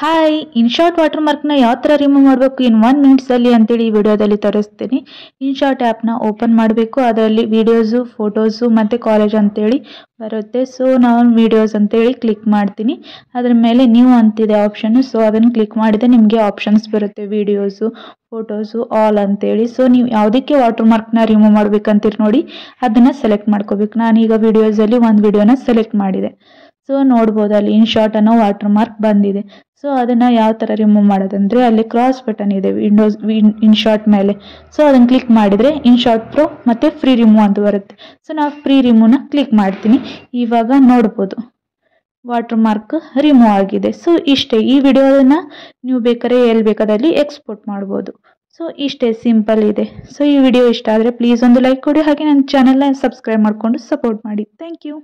Hi Inshorts water ಮಾರ್ಕ್ನ ಯಾವ ಥರ remove ಮಾಡಬೇಕು ಇನ್ 1 ಮಿನಿಟ್ಸಲ್ಲಿ ಅಂತೇಳಿ ಈ ವಿಡಿಯೋದಲ್ಲಿ ತೋರಿಸ್ತೀನಿ. ಇನ್ಶಾರ್ಟ್ ಆ್ಯಪ್ನ ಓಪನ್ ಮಾಡಬೇಕು. ಅದರಲ್ಲಿ ವಿಡಿಯೋಸು, ಫೋಟೋಸು ಮತ್ತು ಕಾಲೇಜ್ ಅಂತೇಳಿ ಬರುತ್ತೆ. ಸೊ ನಾನು ವಿಡಿಯೋಸ್ ಅಂತೇಳಿ ಕ್ಲಿಕ್ ಮಾಡ್ತೀನಿ. ಅದರ ಮೇಲೆ ನ್ಯೂ ಅಂತಿದೆ ಆಪ್ಷನ್ನು. ಸೊ ಅದನ್ನು ಕ್ಲಿಕ್ ಮಾಡಿದರೆ ನಿಮಗೆ ಆಪ್ಷನ್ಸ್ ಬರುತ್ತೆ, ವಿಡಿಯೋಸು, ಫೋಟೋಸು, ಆಲ್ ಅಂತೇಳಿ. ಸೊ ನೀವು ಯಾವುದಕ್ಕೆ ವಾಟರ್ ಮಾರ್ಕ್ನ ರಿಮೂವ್ ಮಾಡ್ಬೇಕಂತೀರಿ ನೋಡಿ, ಅದನ್ನು ಸೆಲೆಕ್ಟ್ ಮಾಡ್ಕೋಬೇಕು. ನಾನೀಗ ವಿಡಿಯೋಸಲ್ಲಿ ಒಂದು ವಿಡಿಯೋನ ಸೆಲೆಕ್ಟ್ ಮಾಡಿದೆ. ಸೊ ನೋಡ್ಬೋದು ಅಲ್ಲಿ ಇನ್ಶಾರ್ಟ್ ಅನ್ನೋ ವಾಟರ್ ಮಾರ್ಕ್ ಬಂದಿದೆ. ಸೊ ಅದನ್ನು ಯಾವ ಥರ ರಿಮೂವ್ ಮಾಡೋದಂದರೆ ಅಲ್ಲಿ ಕ್ರಾಸ್ ಬಟನ್ ಇದೆ ಇನ್ಶಾರ್ಟ್ ಮೇಲೆ. ಸೊ ಅದನ್ನು ಕ್ಲಿಕ್ ಮಾಡಿದರೆ ಇನ್ಶಾರ್ಟ್ ಪ್ರೋ ಮತ್ತು ಫ್ರೀ ರಿಮೂವ್ ಅಂತ ಬರುತ್ತೆ. ಸೊ ನಾವು ಫ್ರೀ ರಿಮೂವ್ನ ಕ್ಲಿಕ್ ಮಾಡ್ತೀನಿ. ಇವಾಗ ನೋಡ್ಬೋದು ವಾಟರ್ ಮಾರ್ಕ್ ರಿಮೂವ್ ಆಗಿದೆ. ಸೊ ಇಷ್ಟೇ, ಈ ವಿಡಿಯೋನ ನೀವು ಬೇಕಾದ್ರೆ ಎಲ್ಲಿ ಬೇಕಾದಲ್ಲಿ ಎಕ್ಸ್ಪೋರ್ಟ್ ಮಾಡ್ಬೋದು. ಸೊ ಇಷ್ಟೇ, ಸಿಂಪಲ್ ಇದೆ. ಸೊ ಈ ವಿಡಿಯೋ ಇಷ್ಟ ಆದರೆ ಪ್ಲೀಸ್ ಒಂದು ಲೈಕ್ ಕೊಡಿ, ಹಾಗೆ ನನ್ನ ಚಾನಲ್ನ ಸಬ್ಸ್ಕ್ರೈಬ್ ಮಾಡಿಕೊಂಡು ಸಪೋರ್ಟ್ ಮಾಡಿ. Thank you.